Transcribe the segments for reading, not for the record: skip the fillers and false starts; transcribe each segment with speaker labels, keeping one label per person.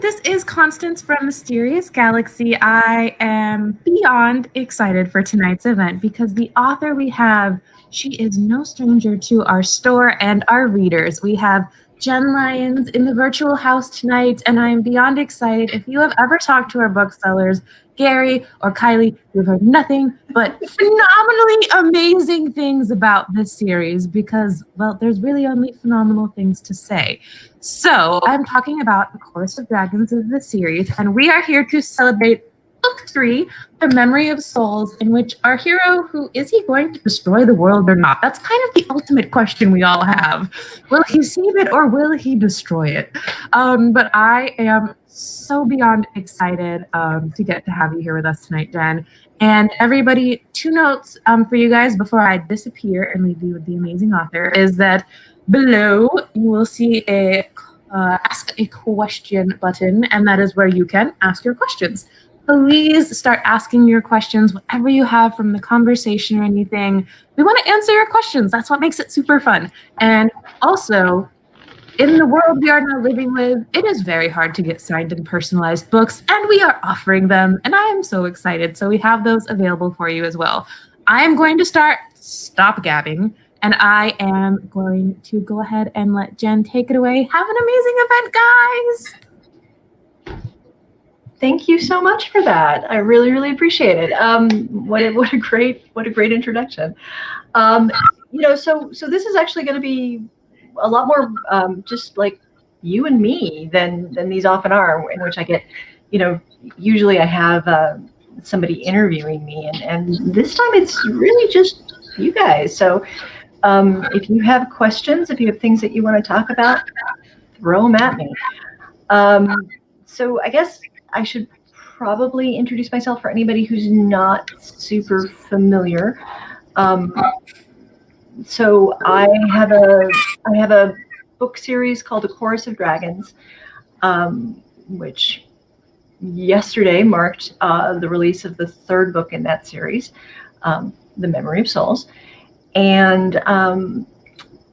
Speaker 1: this is Constance from Mysterious Galaxy. I am beyond excited for tonight's event because the author we have, she is no stranger to our store and our readers. We have Jenn Lyons in the virtual house tonight, and I am beyond excited. If you have ever talked to our booksellers, Gary or Kylie, you've heard nothing but phenomenally amazing things about this series because, well, there's really only phenomenal things to say. So I'm talking about The Chorus of Dragons of the series, and we are here to celebrate Book 3, The Memory of Souls, in which our hero, who is he going to destroy the world or not? That's kind of the ultimate question we all have. Will he save it or will he destroy it? But I am so beyond excited to get to have you here with us tonight, Jenn. And everybody, 2 notes for you guys before I disappear and leave you with the amazing author is that below you will see a ask a question button, and that is where you can ask your questions. Please start asking your questions, whatever you have from the conversation or anything. We want to answer your questions. That's what makes it super fun. And also, in the world we are now living with, it is very hard to get signed and personalized books, and we are offering them, and I am so excited. So we have those available for you as well. I am going to stop gabbing, and I am going to go ahead and let Jenn take it away. Have an amazing event, guys!
Speaker 2: Thank you so much for that. I really, really appreciate it. What a great introduction. So this is actually going to be a lot more just like you and me than these often are, in which I get, usually I have somebody interviewing me, and this time it's really just you guys. So if you have questions, if you have things that you want to talk about, throw them at me. So I guess I should probably introduce myself for anybody who's not super familiar. So I have a book series called A Chorus of Dragons, which yesterday marked the release of the 3rd book in that series, The Memory of Souls. And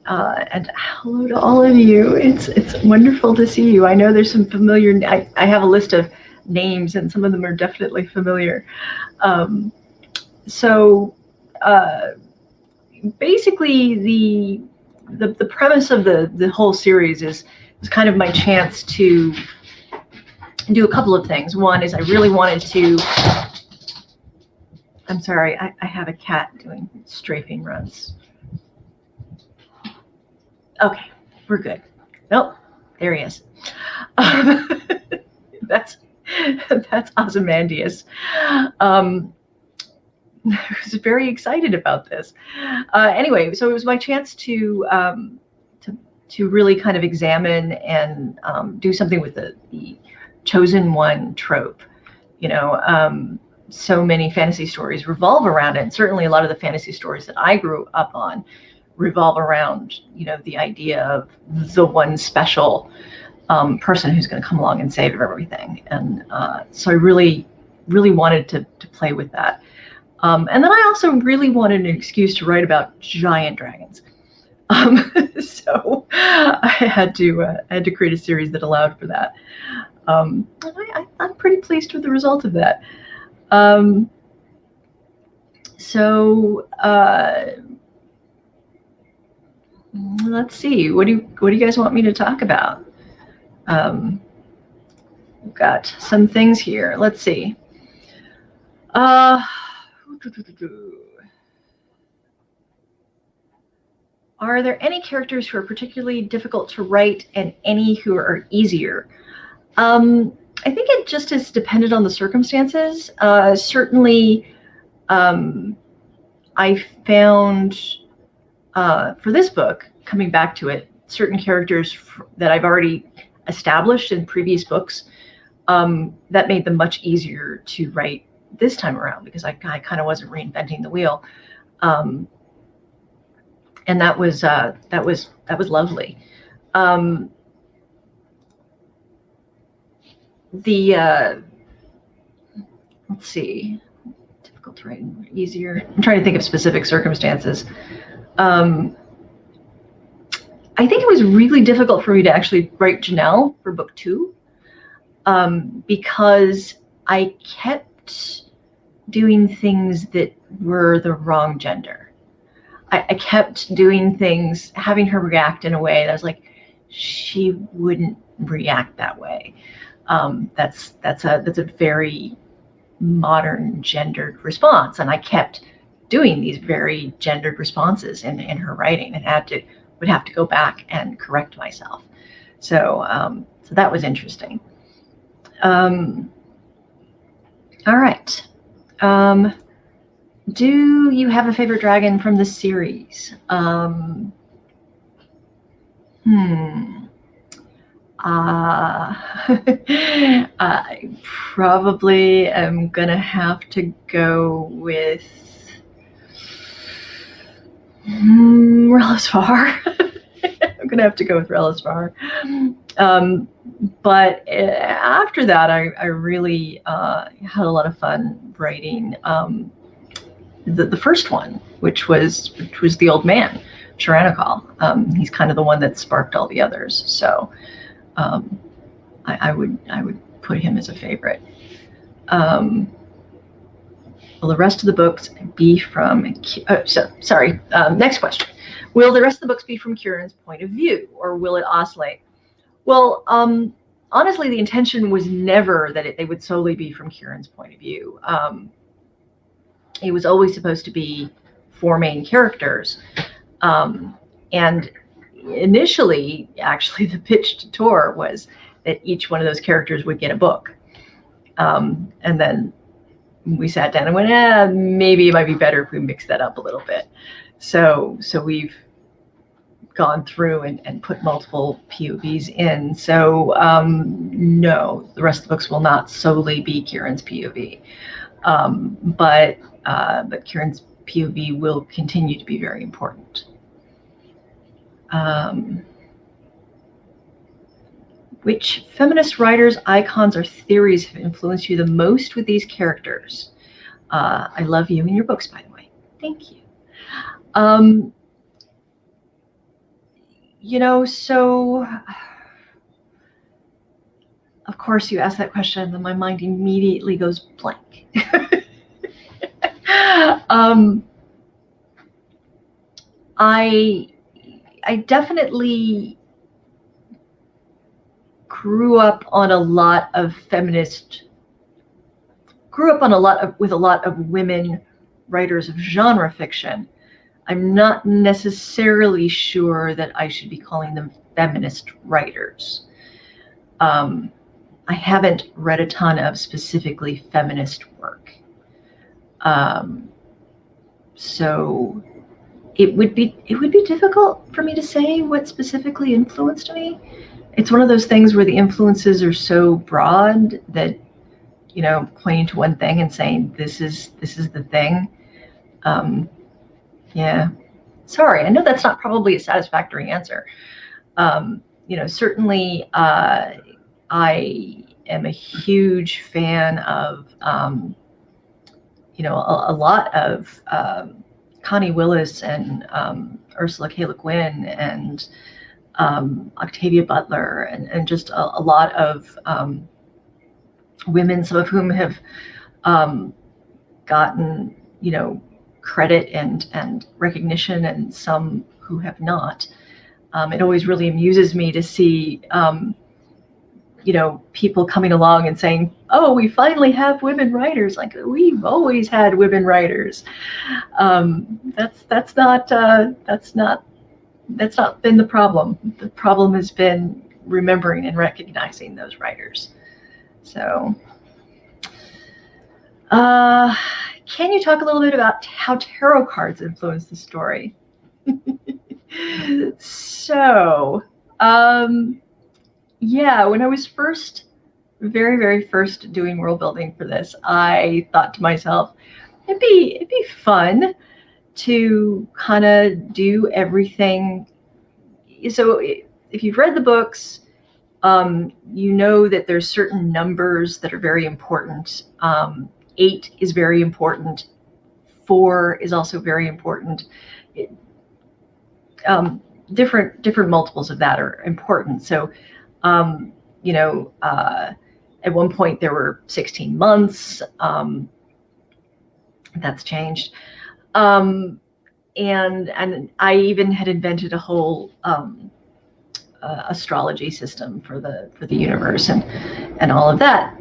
Speaker 2: hello to all of you. It's wonderful to see you. I know there's some familiar. I have a list of names, and some of them are definitely familiar. Basically, the premise of the whole series is kind of my chance to do a couple of things. One is I really wanted to. I'm sorry, I have a cat doing strafing runs. Okay, we're good. Nope, there he is. That's Ozymandias. I was very excited about this. Anyway, so it was my chance to really kind of examine and do something with the chosen one trope. So many fantasy stories revolve around it, and certainly a lot of the fantasy stories that I grew up on revolve around, the idea of the one special person who's going to come along and save everything. And so I really, really wanted to play with that. And then I also really wanted an excuse to write about giant dragons. So I had to create a series that allowed for that. And I'm pretty pleased with the result of that. Let's see. What do you guys want me to talk about? We've got some things here. Let's see. Are there any characters who are particularly difficult to write and any who are easier? I think it just is dependent on the circumstances. Certainly, I found for this book, coming back to it, certain characters that I've already established in previous books, that made them much easier to write this time around because I kind of wasn't reinventing the wheel, and that was lovely. Let's see, difficult to write and easier. I'm trying to think of specific circumstances. I think it was really difficult for me to actually write Janelle for book 2. because I kept doing things that were the wrong gender. I kept doing things, having her react in a way that I was like, she wouldn't react that way. That's a very modern gendered response, and I kept doing these very gendered responses in her writing, and would have to go back and correct myself. So so that was interesting. All right. Do you have a favorite dragon from the series? I probably am gonna have to go with Relisvar. I'm gonna have to go with Relisvar. But after that, I really had a lot of fun writing the first one, which was the old man, Tyrannical. He's kind of the one that sparked all the others. So I would put him as a favorite. Will the rest of the books be from? Next question. Will the rest of the books be from Kieran's point of view, or will it oscillate? Well, honestly, the intention was never that they would solely be from Kieran's point of view. It was always supposed to be 4 main characters. And initially, actually, the pitch to Tor was that each one of those characters would get a book. And then we sat down and went, maybe it might be better if we mix that up a little bit. So we've gone through and put multiple POVs in. So no, the rest of the books will not solely be Kieran's POV. But Kieran's POV will continue to be very important. Which feminist writers, icons, or theories have influenced you the most with these characters? I love you and your books, by the way. Thank you. So of course you ask that question, and then my mind immediately goes blank. I definitely grew up with a lot of women writers of genre fiction. I'm not necessarily sure that I should be calling them feminist writers. I haven't read a ton of specifically feminist work. So it would be difficult for me to say what specifically influenced me. It's one of those things where the influences are so broad that, pointing to one thing and saying this is the thing. Yeah, sorry. I know that's not probably a satisfactory answer. Certainly, I am a huge fan of, a lot of Connie Willis and Ursula K. Le Guin and Octavia Butler and just a lot of women, some of whom have gotten, credit and recognition, and some who have not. It always really amuses me to see, people coming along and saying, "Oh, we finally have women writers." Like, we've always had women writers. That's not been the problem. The problem has been remembering and recognizing those writers. So, can you talk a little bit about how tarot cards influence the story? So, yeah, when I was very, very first doing world building for this, I thought to myself, it'd be fun to kind of do everything. So if you've read the books, you know that there's certain numbers that are very important. 8 is very important. 4 is also very important. Different multiples of that are important. So, At one point there were 16 months. That's changed. And I even had invented a whole astrology system for the universe and all of that.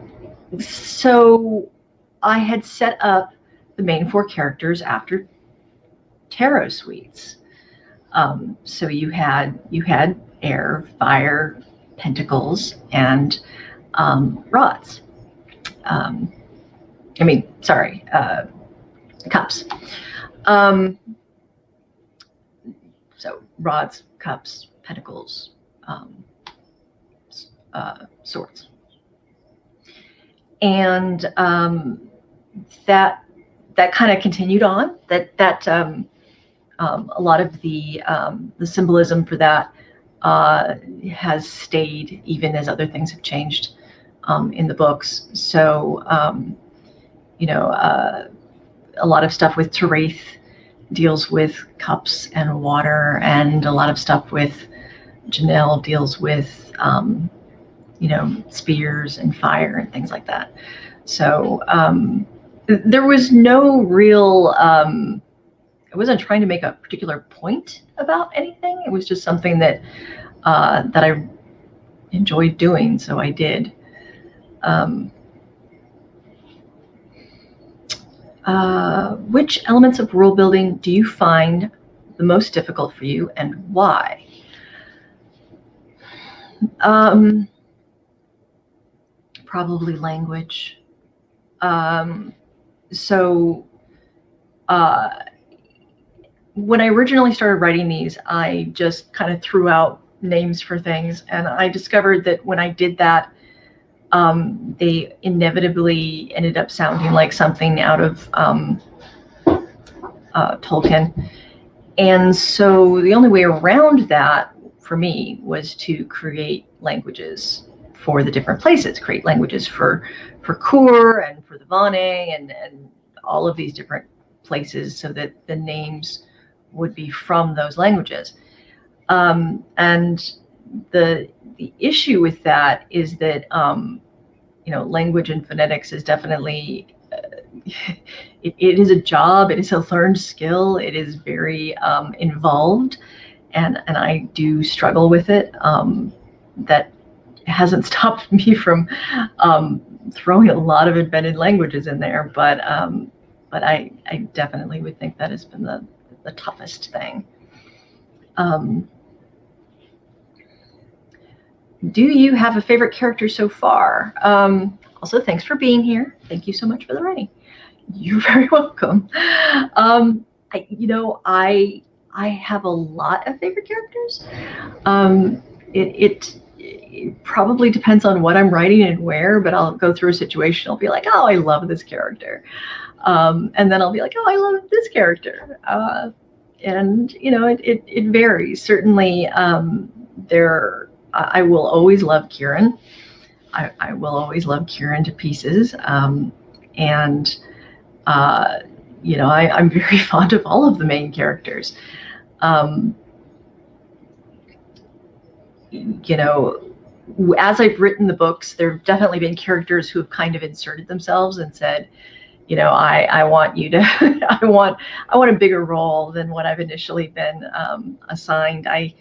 Speaker 2: So I had set up the main 4 characters after tarot suites. So you had air, fire, pentacles, and rods. Cups. So rods, cups, pentacles, swords. And that kind of continued on. A lot of the symbolism for that has stayed even as other things have changed in the books. So a lot of stuff with Teraith deals with cups and water, and a lot of stuff with Janelle deals with spears and fire and things like that. So there was no real I wasn't trying to make a particular point about anything. It was just something that I enjoyed doing, so I did. Which elements of world building do you find the most difficult for you, and why? Probably language. When I originally started writing these, I just kind of threw out names for things, and I discovered that when I did that, they inevitably ended up sounding like something out of Tolkien. And so the only way around that for me was to create languages for the different places, create languages for Kur and for the Vane and all of these different places, so that the names would be from those languages. And the issue with that is that language and phonetics is definitely it is a job. It is a learned skill. It is very involved, and I do struggle with it. That hasn't stopped me from throwing a lot of invented languages in there, but I definitely would think that has been the toughest thing. Do you have a favorite character so far? Also, thanks for being here. Thank you so much for the writing. You're very welcome. I have a lot of favorite characters. It probably depends on what I'm writing and where, but I'll go through a situation. I'll be like, oh, I love this character. And then I'll be like, oh, I love this character. And it varies. Certainly, I will always love Kieran. I will always love Kieran to pieces. I'm very fond of all of the main characters. As I've written the books, there have definitely been characters who have kind of inserted themselves and said, I want you to, I want a bigger role than what I've initially been assigned. I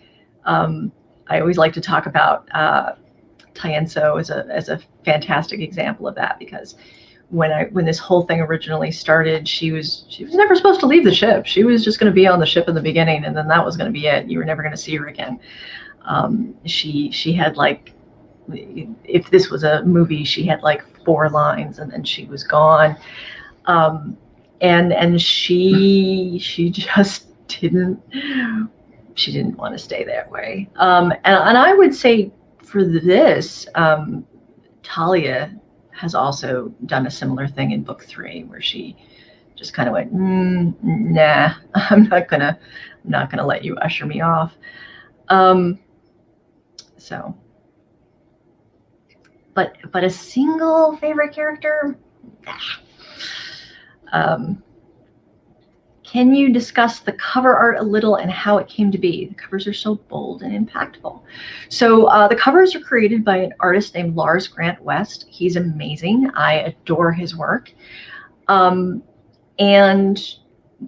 Speaker 2: always like to talk about Tienso as a fantastic example of that, because when this whole thing originally started, she was never supposed to leave the ship. She was just going to be on the ship in the beginning, and then that was going to be it. You were never going to see her again. She had, like, if this was a movie, she had like 4 lines, and then she was gone. And she just didn't want to stay that way. And I would say for this, Talia has also done a similar thing in book 3, where she just kind of went, nah, I'm not gonna let you usher me off. But a single favorite character, can you discuss the cover art a little and how it came to be? The covers are so bold and impactful. So the covers are created by an artist named Lars Grant West. He's amazing. I adore his work. And,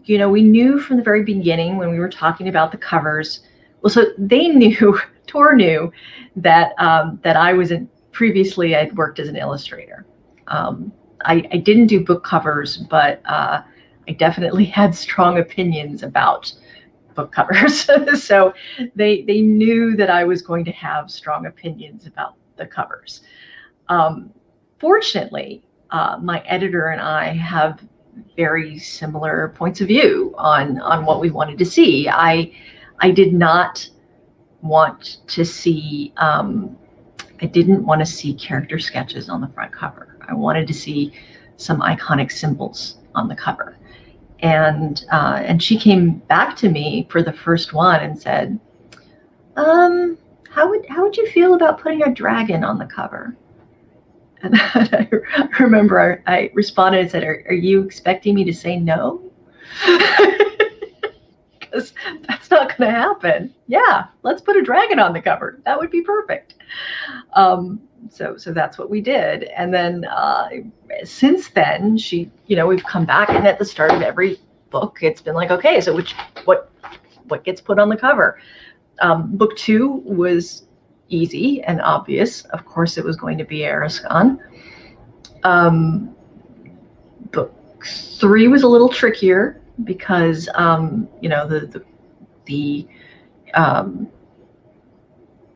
Speaker 2: you know, we knew from the very beginning when we were talking about the covers, well, so they knew, Tor knew that, that I was previously I'd worked as an illustrator. I didn't do book covers, but I definitely had strong opinions about book covers. So they knew that I was going to have strong opinions about the covers. Fortunately, my editor and I have very similar points of view on what we wanted to see. I did not want to see, I didn't want to see character sketches on the front cover. I wanted to see some iconic symbols on the cover. And she came back to me for the first one and said, how would you feel about putting a dragon on the cover? And I remember I responded and said, are you expecting me to say no? Because that's not going to happen. Yeah, let's put a dragon on the cover. That would be perfect. So that's what we did. And then since then, we've come back, and at the start of every book, it's been like, okay, so what gets put on the cover? Book 2 was easy and obvious. Of course, it was going to be Ariscon. Book 3 was a little trickier because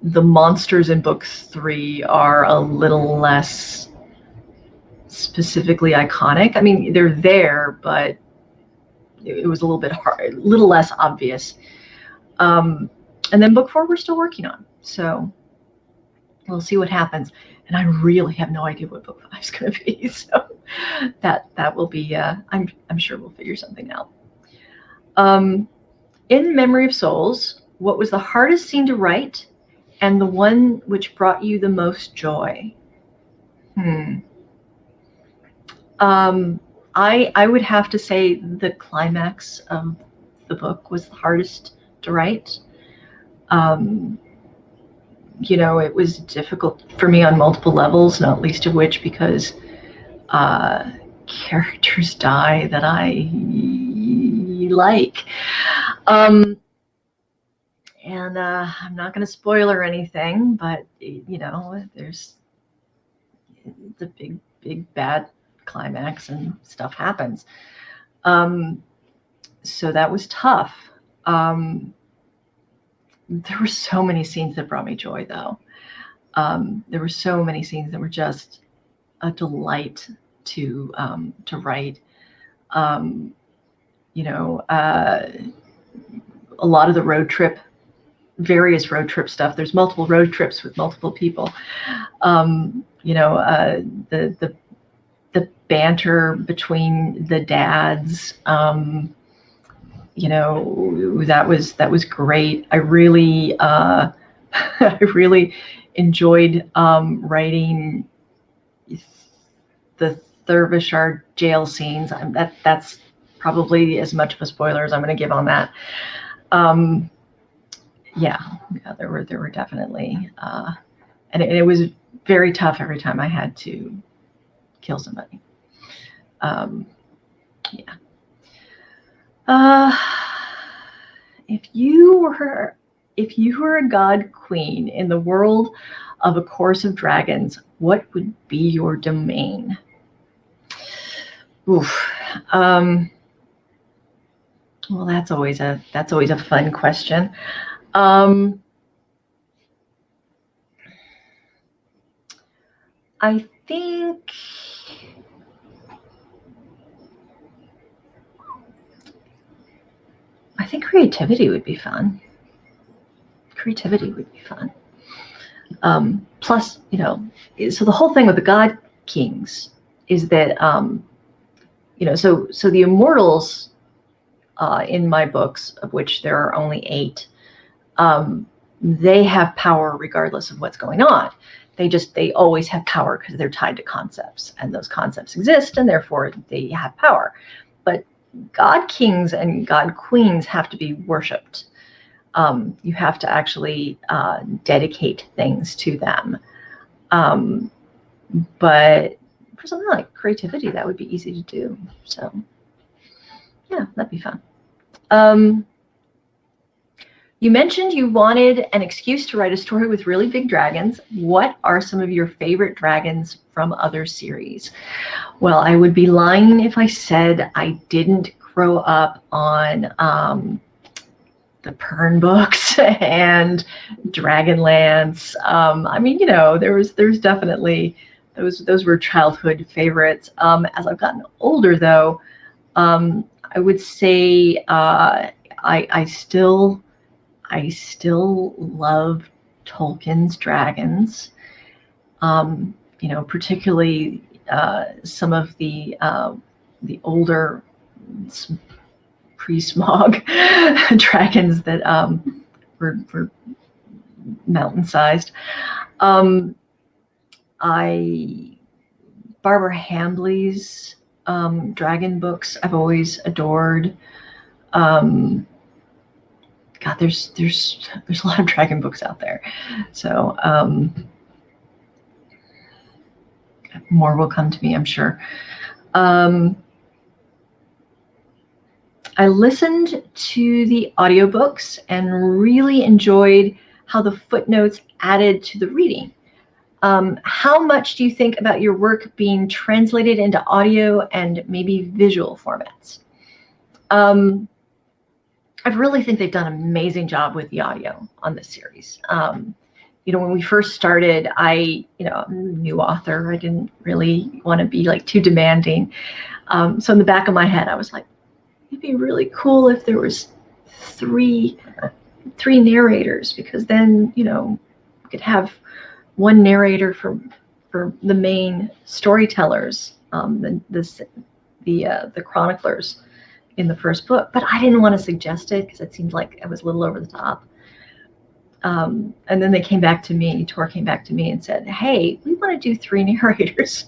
Speaker 2: the monsters in book 3 are a little less specifically iconic. I mean, they're there, but it was a little bit hard, a little less obvious. And then book 4 we're still working on, so we'll see what happens. And I really have no idea what book 5 is going to be, so that will be. I'm sure we'll figure something out. In Memory of Souls, what was the hardest scene to write, and the one which brought you the most joy? I would have to say the climax of the book was the hardest to write. It was difficult for me on multiple levels, not least of which because characters die that I like. And I'm not going to spoil or anything, but there's the big bad climax and stuff happens. So that was tough. There were so many scenes that brought me joy, though. There were so many scenes that were just a delight to write. A lot of the various road trip stuff. There's multiple road trips with multiple people. The banter between the dads. That was great. I really enjoyed writing the Thurvishar jail scenes. That's probably as much of a spoiler as I'm going to give on that. There were definitely, and it was very tough every time I had to kill somebody. If you were a god queen in the world of A Chorus of Dragons, what would be your domain? Oof. Well, that's always a fun question. I think creativity would be fun. Plus, so the whole thing with the God Kings is that, so the immortals in my books, of which there are only 8, they have power regardless of what's going on. They always have power because they're tied to concepts, and those concepts exist, and therefore they have power. But god kings and god queens have to be worshipped. You have to actually dedicate things to them. But for something like creativity, that would be easy to do. So yeah, that'd be fun. You mentioned you wanted an excuse to write a story with really big dragons. What are some of your favorite dragons from other series? Well, I would be lying if I said I didn't grow up on the Pern books and Dragonlance. I mean, you know, there's definitely those were childhood favorites. As I've gotten older, though, I would say I still love Tolkien's dragons. You know, particularly some of the older pre-smog dragons that were mountain-sized. Barbara Hambly's dragon books I've always adored. God, there's a lot of dragon books out there, so more will come to me, I'm sure. I listened to the audiobooks and really enjoyed how the footnotes added to the reading. How much do you think about your work being translated into audio and maybe visual formats? I really think they've done an amazing job with the audio on this series. You know, when we first started, I'm a new author. I didn't really want to be like too demanding. So in the back of my head, I was like, it'd be really cool if there was three narrators, because then, you know, we could have one narrator for the main storytellers, the chroniclers in the first book. But I didn't want to suggest it because it seemed like it was a little over the top. And then Tor came back to me and said, "Hey, we want to do 3 narrators."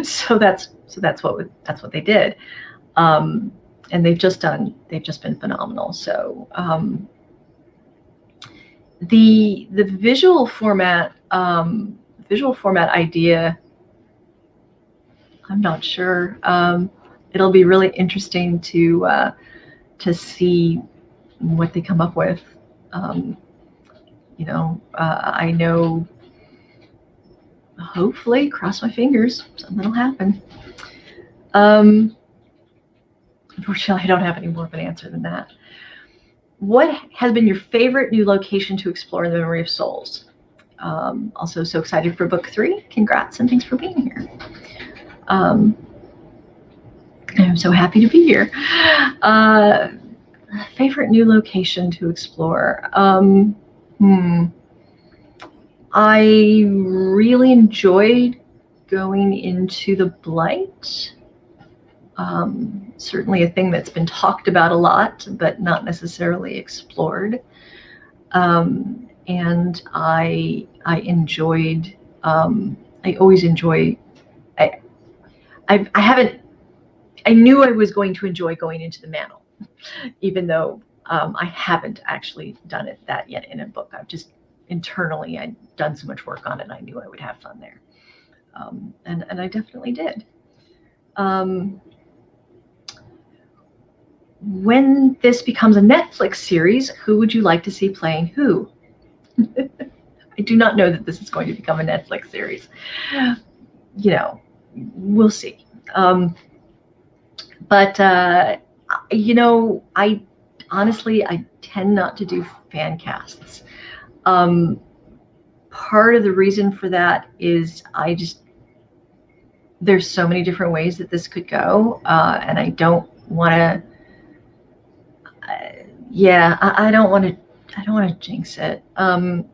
Speaker 2: so that's what they did. And they've just been phenomenal. So the visual format idea, I'm not sure. It'll be really interesting to see what they come up with. I know, hopefully, cross my fingers, something will happen. Unfortunately, I don't have any more of an answer than that. What has been your favorite new location to explore in the Memory of Souls? Also, so excited for book 3. Congrats and thanks for being here. I'm so happy to be here. Favorite new location to explore? I really enjoyed going into the Blight. Certainly a thing that's been talked about a lot, but not necessarily explored. And I enjoyed. I always enjoy. I knew I was going to enjoy going into the Mantle, even though I haven't actually done that yet in a book. I've just internally I'd done so much work on it, and I knew I would have fun there, and I definitely did. When this becomes a Netflix series, who would you like to see playing who? I do not know that this is going to become a Netflix series. You know, we'll see. But you know, I tend not to do fan casts. Part of the reason for that is there's so many different ways that this could go, and I don't want to. I don't want to jinx it. You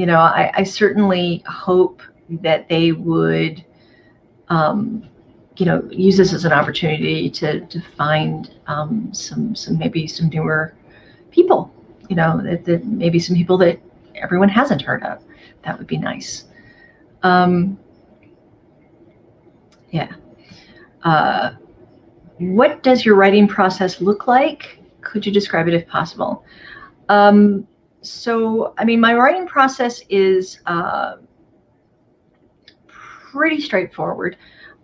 Speaker 2: know, I certainly hope that they would, you know, use this as an opportunity to find some newer people. You know, that maybe some people that everyone hasn't heard of. That would be nice. what does your writing process look like? Could you describe it if possible? So, I mean, my writing process is pretty straightforward.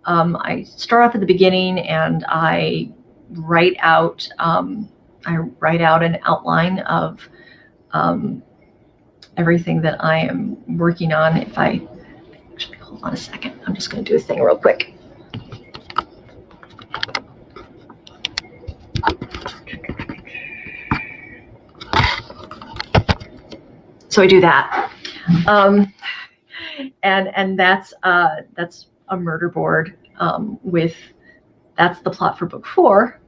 Speaker 2: I start off at the beginning and I write out an outline of everything that I am working on. If I actually hold on a second, I'm just going to do a thing real quick. So I do that, and that's a murder board with that's the plot for book 4,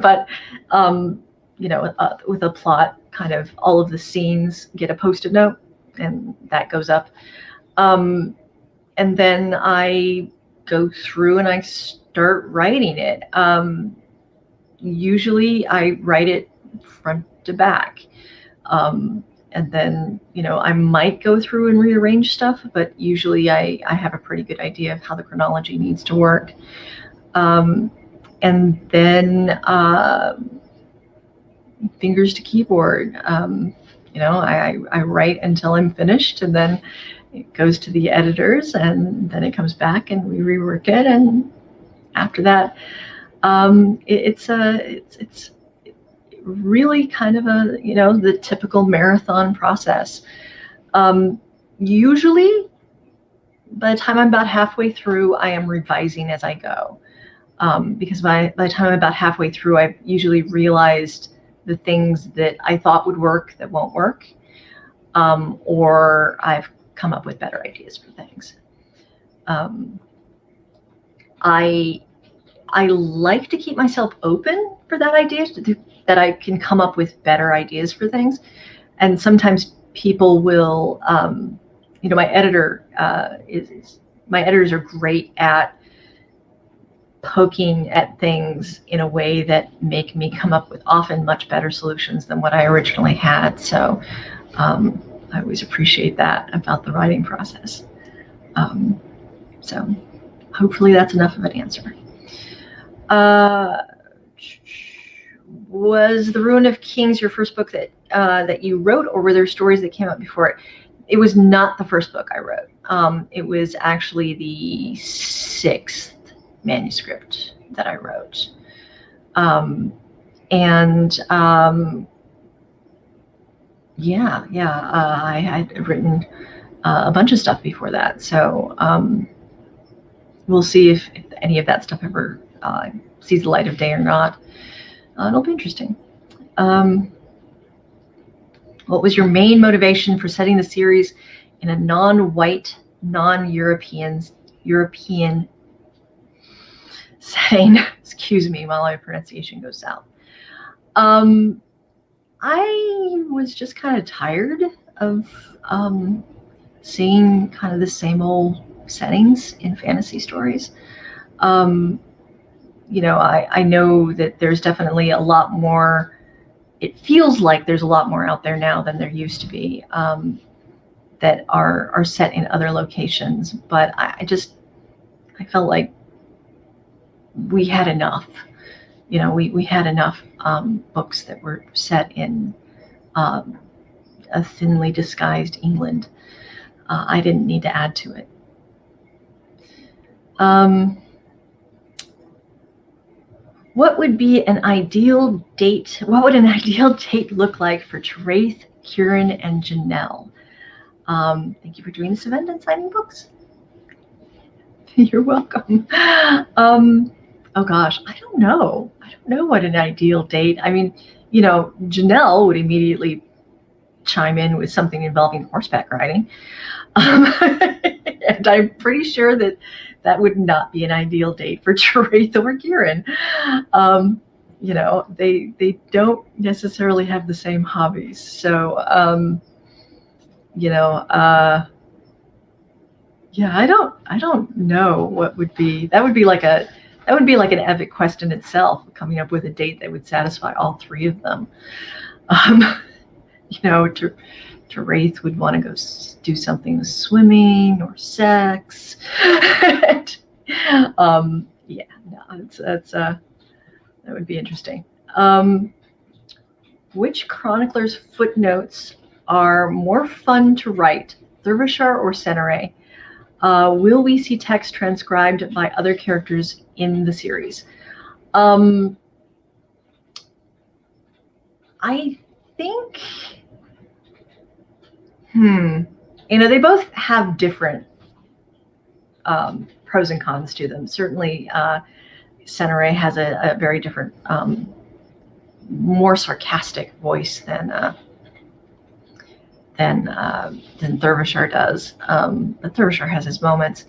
Speaker 2: but you know, with a plot, kind of all of the scenes get a post-it note, and that goes up, and then I go through and I start writing it. Usually I write it front to back. And then, you know, I might go through and rearrange stuff, but usually I have a pretty good idea of how the chronology needs to work. And then fingers to keyboard. You know, I write until I'm finished, and then it goes to the editors, and then it comes back and we rework it. And after that, it's really kind of a, you know, the typical marathon process. Usually by the time I'm about halfway through, I am revising as I go, because by the time I'm about halfway through, I've usually realized the things that I thought would work that won't work, or I've come up with better ideas for things. I like to keep myself open for that idea, that I can come up with better ideas for things. And sometimes people will, you know, my editors are great at poking at things in a way that make me come up with often much better solutions than what I originally had. So I always appreciate that about the writing process. So hopefully that's enough of an answer. Was The Ruin of Kings your first book that you wrote, or were there stories that came out before it? It was not the first book I wrote. It was actually the 6th manuscript that I wrote. I had written a bunch of stuff before that. So we'll see if any of that stuff ever sees the light of day or not. It'll be interesting. What was your main motivation for setting the series in a non-white, non-European setting? Excuse me while my pronunciation goes south. I was just kind of tired of seeing kind of the same old settings in fantasy stories. You know, I know that there's definitely a lot more, it feels like there's a lot more out there now than there used to be, that are set in other locations, but I felt like we had enough. You know, we had enough books that were set in a thinly disguised England. I didn't need to add to it. What would be an ideal date? What would an ideal date look like for Traith, Kieran, and Janelle? Thank you for doing this event and signing books. You're welcome. Oh gosh, I don't know. I don't know what an ideal date. I mean, you know, Janelle would immediately chime in with something involving horseback riding. And I'm pretty sure that that would not be an ideal date for Traith or Kieran. You know, they don't necessarily have the same hobbies. So, you know, yeah, I don't know what would be. That would be like an epic quest in itself, coming up with a date that would satisfy all 3 of them. You know, Traith would want to go do something with swimming or sex. Yeah, that would be interesting. Which chronicler's footnotes are more fun to write, Derbyshire or Senere? Will we see text transcribed by other characters in the series? I think, they both have different pros and cons to them. Certainly, Senere has a very different, more sarcastic voice than Derbyshire does. But Derbyshire has his moments.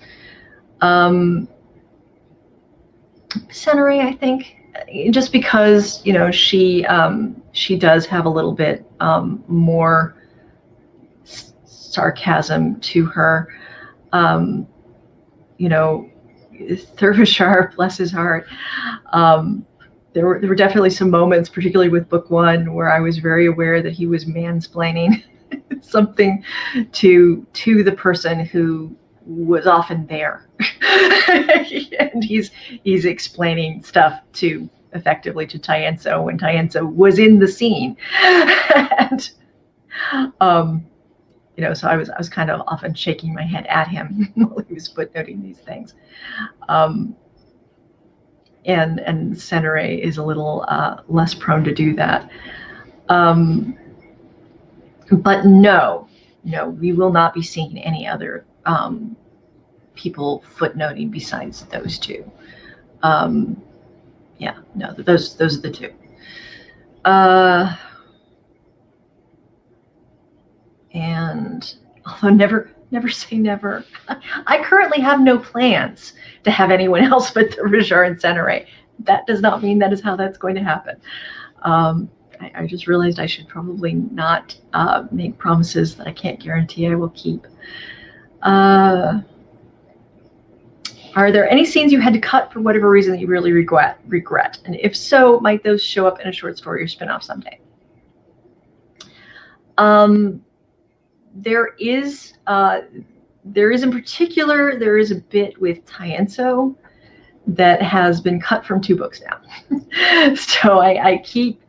Speaker 2: Senere, I think, just because she does have a little bit more sarcasm to her. Derbyshire, bless his heart. There were definitely some moments, particularly with book 1, where I was very aware that he was mansplaining something to the person who was often there, and he's explaining stuff effectively to Tyenso when Tyenso was in the scene, and so I was kind of often shaking my head at him while he was footnoting these things. And Senere is a little less prone to do that. But no, we will not be seeing any other people footnoting besides those two. Those are the two. And although never say never, I currently have no plans to have anyone else but Derbyshire and Senere. That does not mean that is how that's going to happen. I just realized I should probably not make promises that I can't guarantee I will keep. Are there any scenes you had to cut for whatever reason that you really regret? And if so, might those show up in a short story or spin-off someday? There is in particular, there is a bit with Tyenso that has been cut from 2 books now. So I keep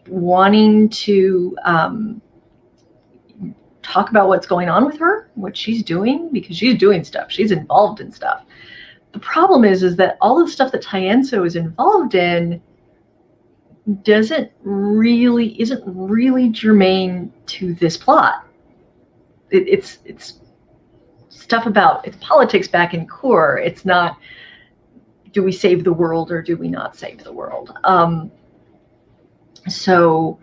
Speaker 2: wanting to talk about what's going on with her, what she's doing, because she's doing stuff. She's involved in stuff. The problem is that all the stuff that Tyenso is involved in isn't really germane to this plot. It's stuff about it's politics back in Core. It's not, do we save the world or do we not save the world? So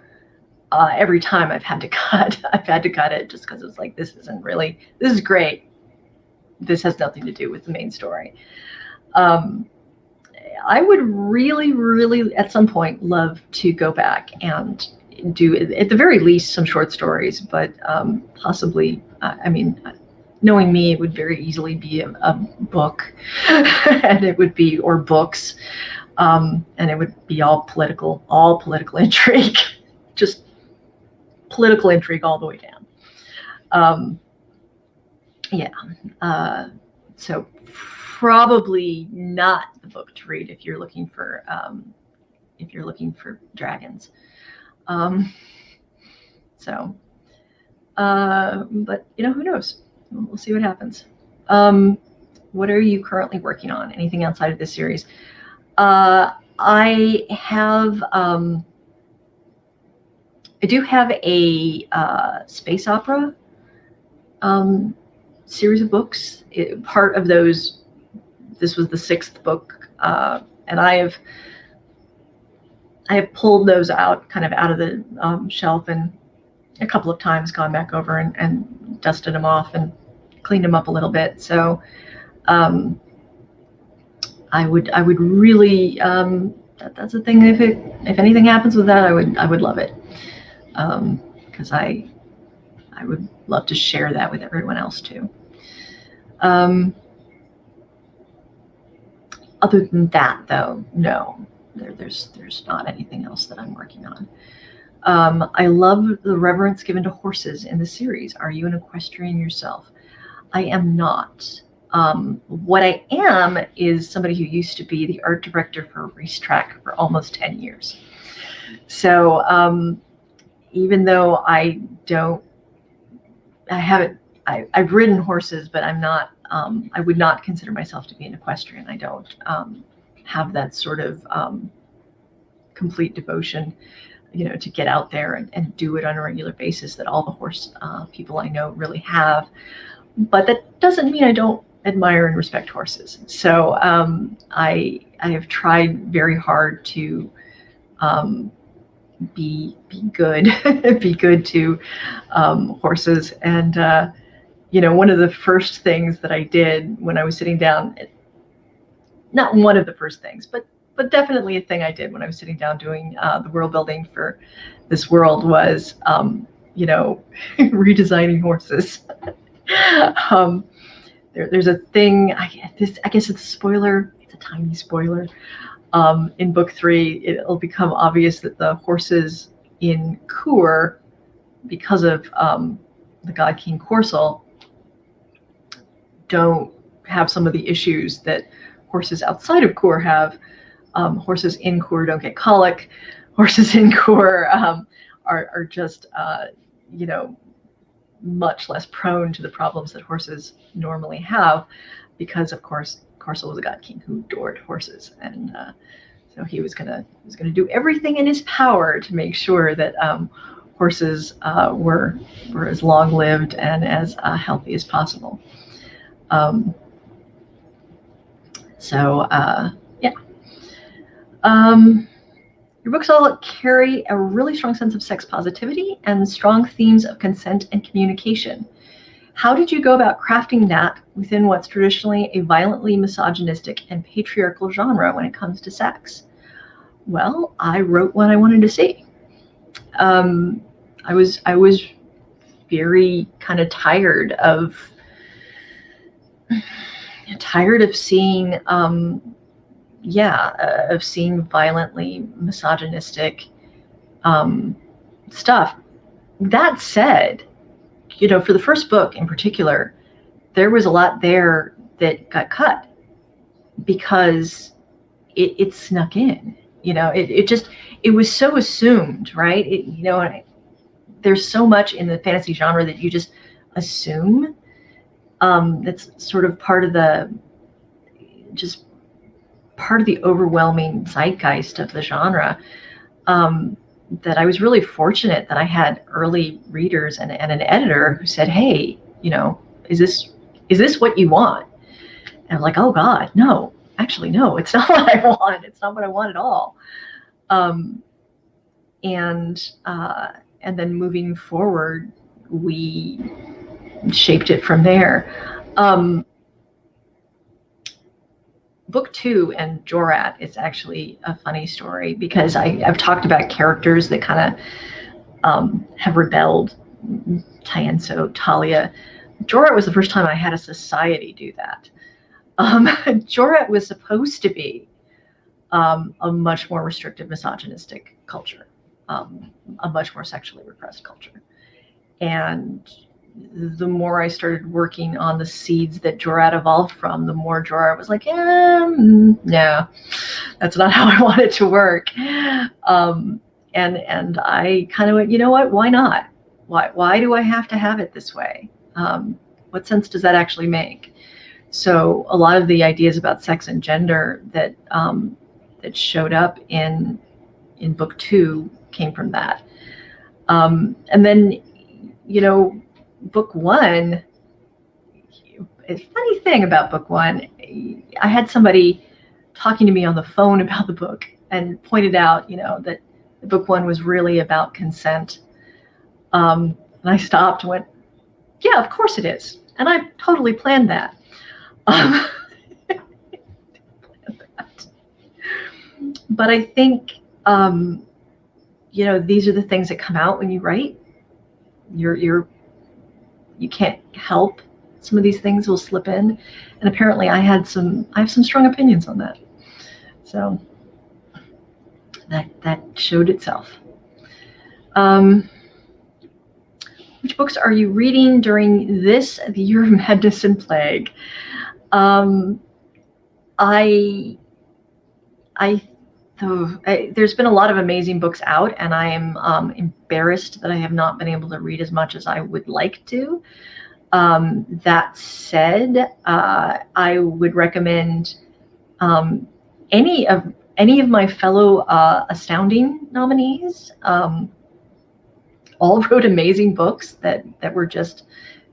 Speaker 2: every time I've had to cut it just because it's like, this is great. This has nothing to do with the main story. I would really at some point love to go back and do, at the very least, some short stories, but possibly, knowing me, it would very easily be a book, and it would be, or books, and it would be all political intrigue, just political intrigue all the way down. So probably not the book to read if you're looking for dragons. But who knows? We'll see what happens. What are you currently working on? Anything outside of this series? I do have a space opera series of books. Part of those, this was the 6th book, and I have pulled those out of the shelf, and a couple of times gone back over and dusted them off and cleaned them up a little bit. So I would really, that's the thing. If anything happens with that, I would love it, because I would love to share that with everyone else too. Other than that, though, no, there's not anything else that I'm working on. I love the reverence given to horses in the series. Are you an equestrian yourself? I am not. What I am is somebody who used to be the art director for Racetrack for almost 10 years. So even though I've ridden horses, but I'm not, I would not consider myself to be an equestrian. I don't have that sort of complete devotion, to get out there and do it on a regular basis that all the horse people I know really have. But that doesn't mean I don't admire and respect horses. So I have tried very hard to be good, be good to horses. And one of the first things that I did when I was sitting down, not one of the first things, but definitely a thing I did when I was sitting down doing the world building for this world was, redesigning horses. There's a thing, I guess it's a spoiler, it's a tiny spoiler. In book 3, it'll become obvious that the horses in Kur, because of the god king Corsul, don't have some of the issues that horses outside of Kur have. Horses in Kur don't get colic. Horses in Kur are just, much less prone to the problems that horses normally have, because of course Corsul was a god king who adored horses, and so he was gonna do everything in his power to make sure that horses were as long lived and as healthy as possible. Your books all carry a really strong sense of sex positivity and strong themes of consent and communication. How did you go about crafting that within what's traditionally a violently misogynistic and patriarchal genre when it comes to sex? Well, I wrote what I wanted to see. I was very kind of tired of seeing of seeing violently misogynistic stuff. That said, for the first book in particular, there was a lot there that got cut because it snuck in. It was so assumed, right? There's so much in the fantasy genre that you just assume. That's sort of part of the overwhelming zeitgeist of the genre, that I was really fortunate that I had early readers and an editor who said, hey, is this what you want? And I'm like, oh God, no, actually, no, it's not what I want. It's not what I want at all. And then moving forward, we shaped it from there. Book 2 and Jorat is actually a funny story because I've talked about characters that kind of have rebelled. Tienso, Talia. Jorat was the first time I had a society do that. Jorat was supposed to be a much more restrictive, misogynistic culture, a much more sexually repressed culture. And the more I started working on the seeds that Jorat evolved from, the more Jorat was like, no, that's not how I want it to work. And I kind of went, you know what? Why not? Why do I have to have it this way? What sense does that actually make? So a lot of the ideas about sex and gender that showed up in book 2 came from that. And then, book 1, a funny thing about book 1, I had somebody talking to me on the phone about the book and pointed out, that book 1 was really about consent. And I stopped and went, yeah, of course it is. And I totally planned that. But I think, these are the things that come out when you write. You can't help. Some of these things will slip in. And apparently I have some strong opinions on that. So that showed itself. Which books are you reading during the year of madness and plague? I there's been a lot of amazing books out, and I am embarrassed that I have not been able to read as much as I would like to. That said, I would recommend any of my fellow Astounding nominees. All wrote amazing books that were just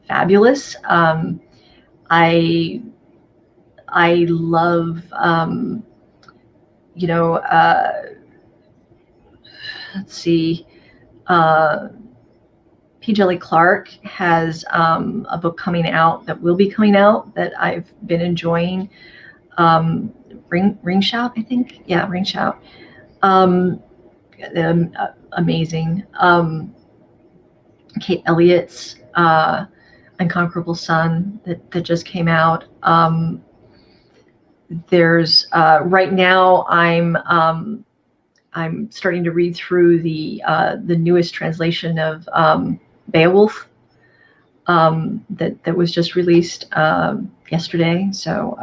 Speaker 2: fabulous. I love, let's see, P. Jelly Clark has a book coming out that will be coming out that I've been enjoying. Ring Shout, I think. Yeah, Ring Shout. Amazing. Kate Elliott's Unconquerable Sun that just came out. There's right now I'm starting to read through the newest translation of Beowulf that was just released yesterday. So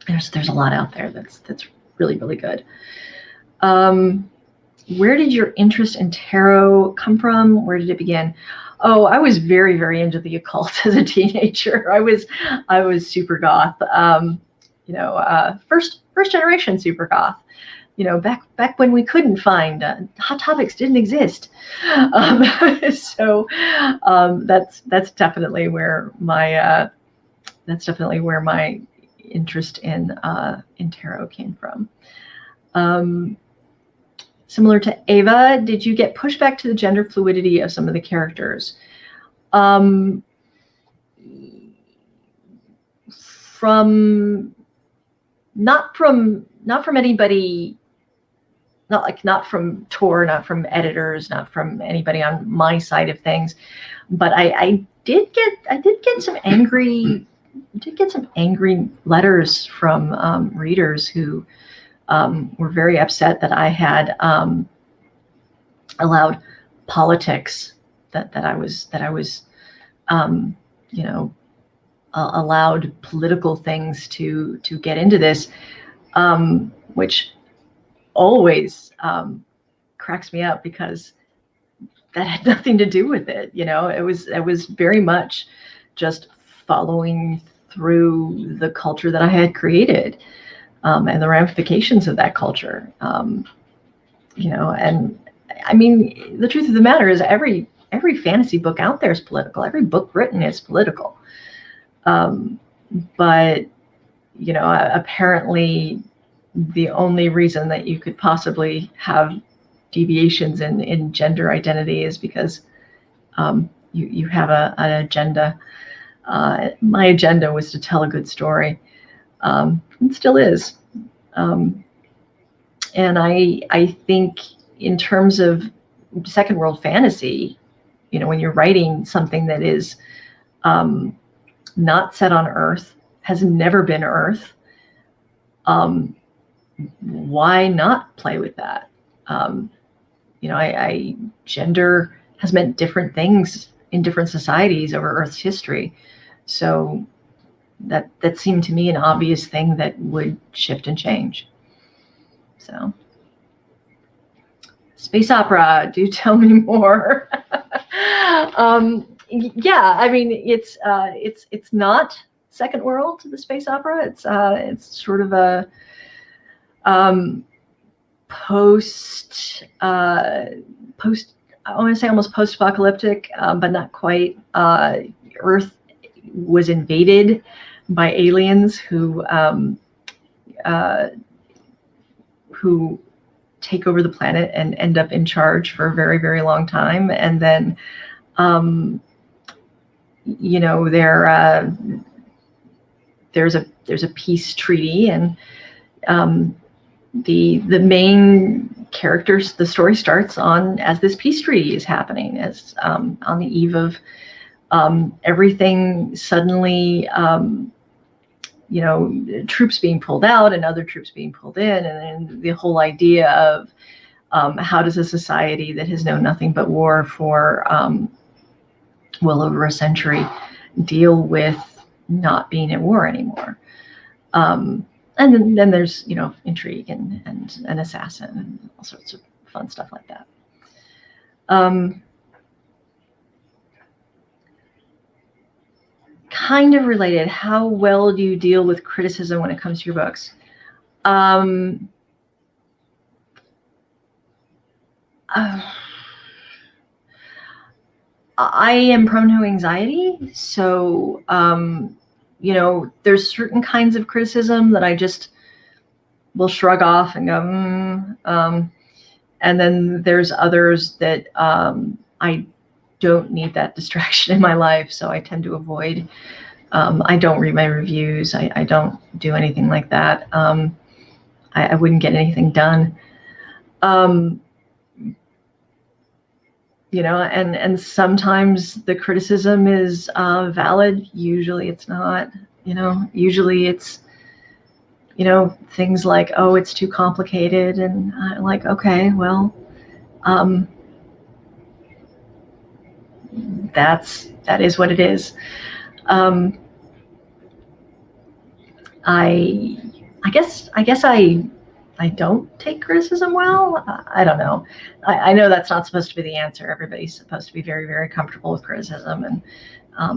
Speaker 2: there's a lot out there that's really, really good. Where did your interest in tarot come from? Where did it begin? Oh, I was very, very into the occult as a teenager. I was super goth. First generation super goth. Back when we couldn't find Hot Topics didn't exist. So that's definitely where my interest in tarot came from. Similar to Ava, did you get pushback to the gender fluidity of some of the characters? Not from anybody, not from Tor, not from editors, not from anybody on my side of things, but I did get some angry letters from readers who were very upset that I had allowed politics, that I was allowed political things to get into this, which always cracks me up, because that had nothing to do with it. It was very much just following through the culture that I had created, and the ramifications of that culture. And I mean, the truth of the matter is every fantasy book out there is political. Every book written is political. But apparently the only reason that you could possibly have deviations in gender identity is because you have an agenda. My agenda was to tell a good story, and still is. And I think in terms of second world fantasy, when you're writing something that is not set on Earth, has never been Earth, why not play with that? Gender has meant different things in different societies over Earth's history. So that seemed to me an obvious thing that would shift and change. So, space opera, do tell me more. Yeah, I mean, it's not second world, the space opera. It's sort of a post I want to say almost post-apocalyptic, but not quite. Earth was invaded by aliens who take over the planet and end up in charge for a very, very long time, and then there's a peace treaty, and the main characters, the story starts as this peace treaty is happening, as on the eve of everything suddenly, troops being pulled out and other troops being pulled in, and then the whole idea of how does a society that has known nothing but war for well over a century deal with not being at war anymore. And then there's, you know, intrigue and an assassin and all sorts of fun stuff like that. Kind of related, how well do you deal with criticism when it comes to your books? I am prone to anxiety, so you know, there's certain kinds of criticism that I just will shrug off and go, and then there's others that I don't need that distraction in my life, so I tend to avoid. I don't read my reviews. I don't do anything like that. I wouldn't get anything done. You know, and sometimes the criticism is valid. Usually it's not. You know, usually it's, you know, things like, oh, it's too complicated, and I'm like, okay, well, that is what it is. I guess I don't take criticism well. I don't know. I know that's not supposed to be the answer. Everybody's supposed to be very, very comfortable with criticism, and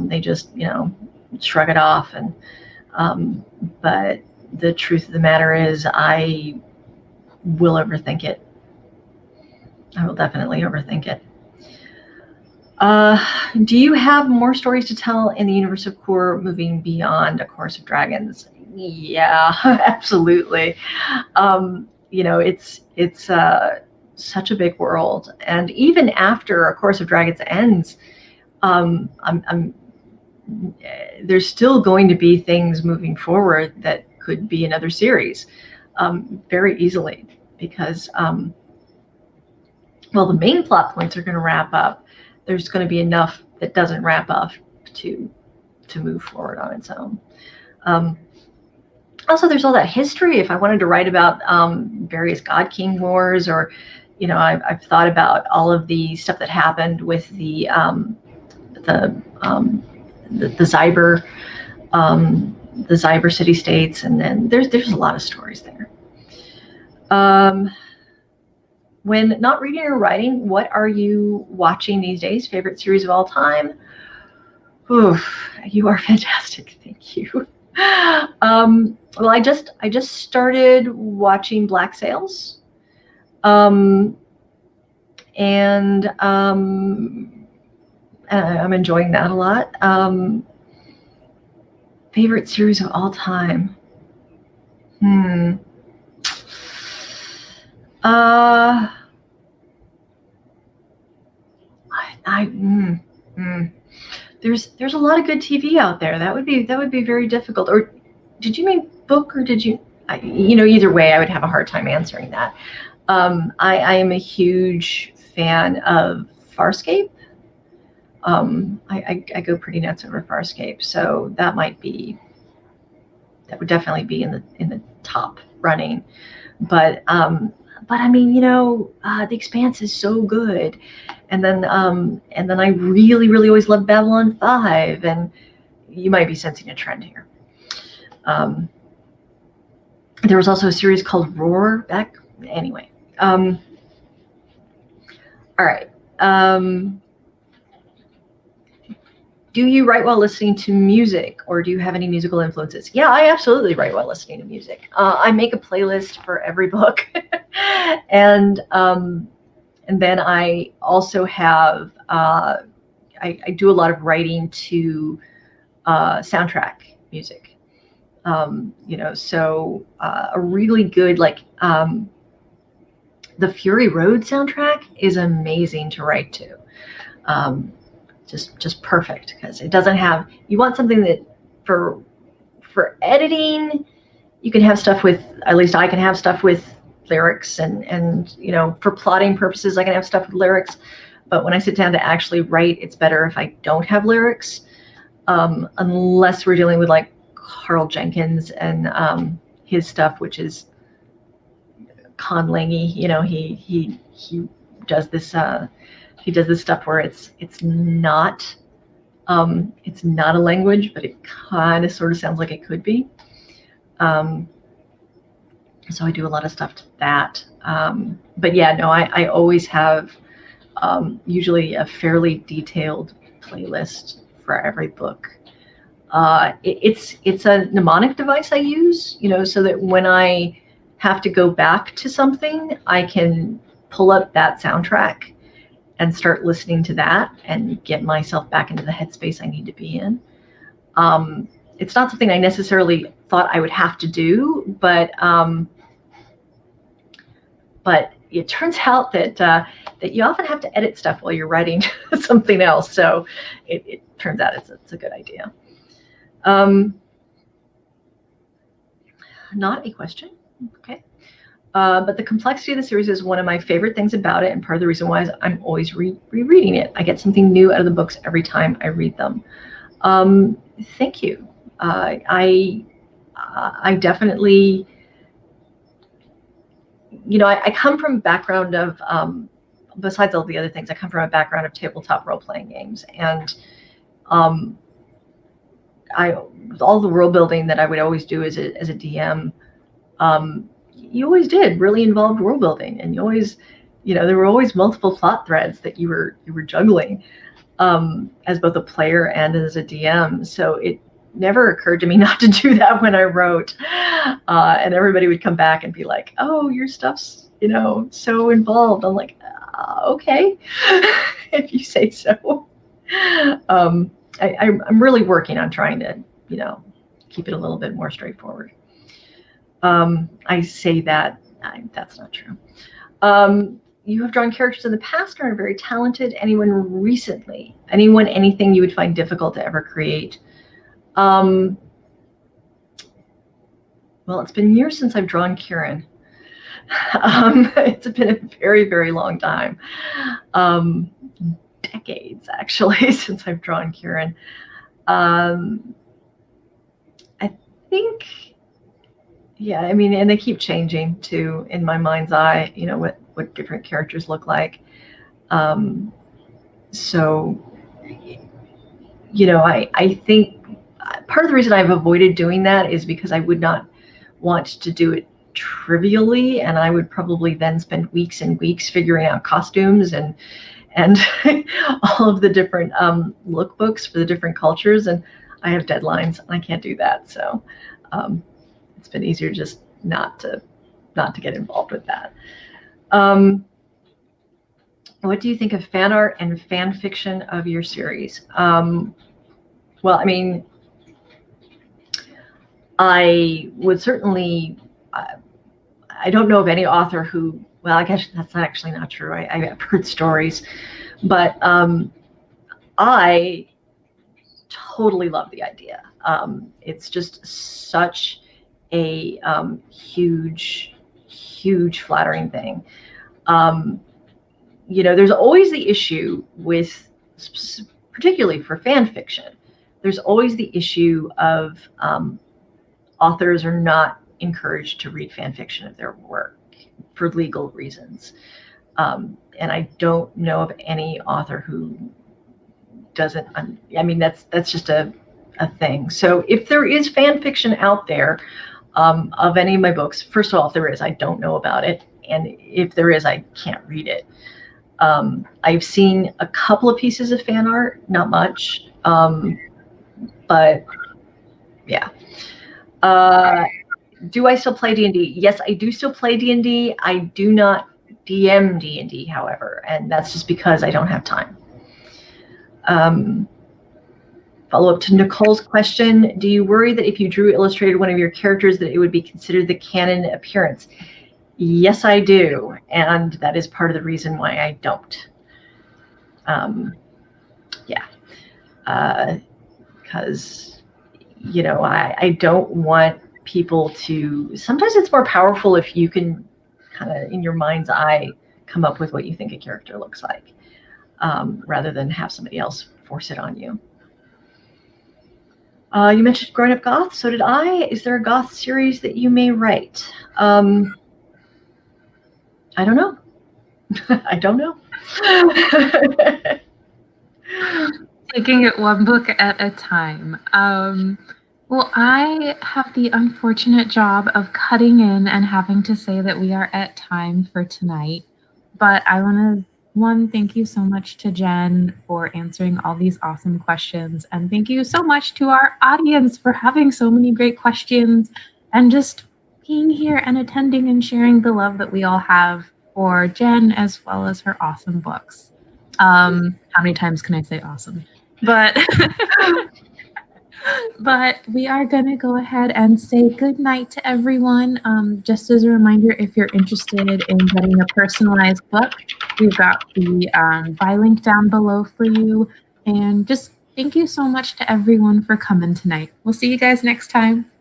Speaker 2: they just, you know, shrug it off. And but the truth of the matter is, I will overthink it. I will definitely overthink it. Do you have more stories to tell in the universe of Core moving beyond A Chorus of Dragons? Yeah, absolutely. You know, it's such a big world, and even after A Chorus of Dragons ends, there's still going to be things moving forward that could be another series, very easily, because well, the main plot points are going to wrap up. There's going to be enough that doesn't wrap up to move forward on its own. Also, there's all that history. If I wanted to write about various God King wars, or, you know, I've thought about all of the stuff that happened with the Zyber city states, and then there's a lot of stories there. When not reading or writing, what are you watching these days? Favorite series of all time? Oof, you are fantastic. Thank you. Well, I just started watching Black Sails, and I'm enjoying that a lot. Favorite series of all time? There's a lot of good TV out there. That would be very difficult. Or did you mean book, or did you? You know, either way, I would have a hard time answering that. I am a huge fan of Farscape. I go pretty nuts over Farscape, so that would definitely be in the top running. But I mean, you know, The Expanse is so good, and then I really always loved Babylon 5, and you might be sensing a trend here. There was also a series called Roar back. Anyway, all right. Do you write while listening to music, or do you have any musical influences? Yeah, I absolutely write while listening to music. I make a playlist for every book, and then I also have I do a lot of writing to soundtrack music. You know, so a really good, like, the Fury Road soundtrack is amazing to write to. Just perfect, because it doesn't have, you want something that for editing, you can have stuff with, at least I can have stuff with lyrics, and you know, for plotting purposes, I can have stuff with lyrics. But when I sit down to actually write, it's better if I don't have lyrics, unless we're dealing with like Carl Jenkins and his stuff, which is conlangy. You know, he does this stuff where it's not It's not a language, but it kind of sort of sounds like it could be. So I do a lot of stuff to that. But yeah, no, I always have usually a fairly detailed playlist for every book. It's a mnemonic device I use, so that when I have to go back to something, I can pull up that soundtrack and start listening to that and get myself back into the headspace I need to be in. It's not something I necessarily thought I would have to do, but it turns out that you often have to edit stuff while you're writing something else. So it turns out it's a good idea. Not a question. Okay. But the complexity of the series is one of my favorite things about it, and part of the reason why is I'm always rereading it. I get something new out of the books every time I read them. Thank you. I definitely, I come from a background of, besides all the other things, I come from a background of tabletop role-playing games, and all the world building that I would always do as a DM, you always did really involved world building, and you always, there were always multiple plot threads that you were juggling as both a player and as a DM. So it never occurred to me not to do that when I wrote, and everybody would come back and be like, "Oh, your stuff's so involved." I'm like, okay, if you say so. I'm really working on trying to keep it a little bit more straightforward. I say that that's not true. You have drawn characters in the past and are very talented. Anyone recently? Anything you would find difficult to ever create? Well, it's been years since I've drawn Kieran. It's been a very, very long time. Decades, actually, since I've drawn Kieran. I think, yeah, and they keep changing too in my mind's eye, what different characters look like. So, I think part of the reason I've avoided doing that is because I would not want to do it trivially, and I would probably then spend weeks and weeks figuring out costumes and all of the different lookbooks for the different cultures, and I have deadlines and I can't do that. So it's been easier just not to get involved with that. What do you think of fan art and fan fiction of your series? Well, I would certainly, I don't know of any author who, well, I guess that's actually not true. I've heard stories, but I totally love the idea. It's just such a huge flattering thing. There's always the issue with, particularly for fan fiction, there's always the issue of authors are not encouraged to read fan fiction of their work for legal reasons. And I don't know of any author who doesn't, that's just a thing. So if there is fan fiction out there of any of my books, first of all, if there is, I don't know about it. And if there is, I can't read it. I've seen a couple of pieces of fan art, not much, but yeah. Do I still play D&D? Yes, I do still play D&D. I do not DM D&D, however, and that's just because I don't have time. Follow up to Nicole's question. Do you worry that if you drew illustrated one of your characters that it would be considered the canon appearance? Yes, I do. And that is part of the reason why I don't. Because, I don't want people to, sometimes it's more powerful if you can kind of in your mind's eye come up with what you think a character looks like, rather than have somebody else force it on you. You mentioned growing up goth, so did I. Is there a goth series that you may write? I don't know. I don't know.
Speaker 1: Taking it one book at a time. Well, I have the unfortunate job of cutting in and having to say that we are at time for tonight. But I want to, thank you so much to Jenn for answering all these awesome questions. And thank you so much to our audience for having so many great questions and just being here and attending and sharing the love that we all have for Jenn as well as her awesome books. How many times can I say awesome? But but we are going to go ahead and say good night to everyone. Just as a reminder, if you're interested in getting a personalized book, we've got the buy link down below for you. And just thank you so much to everyone for coming tonight. We'll see you guys next time.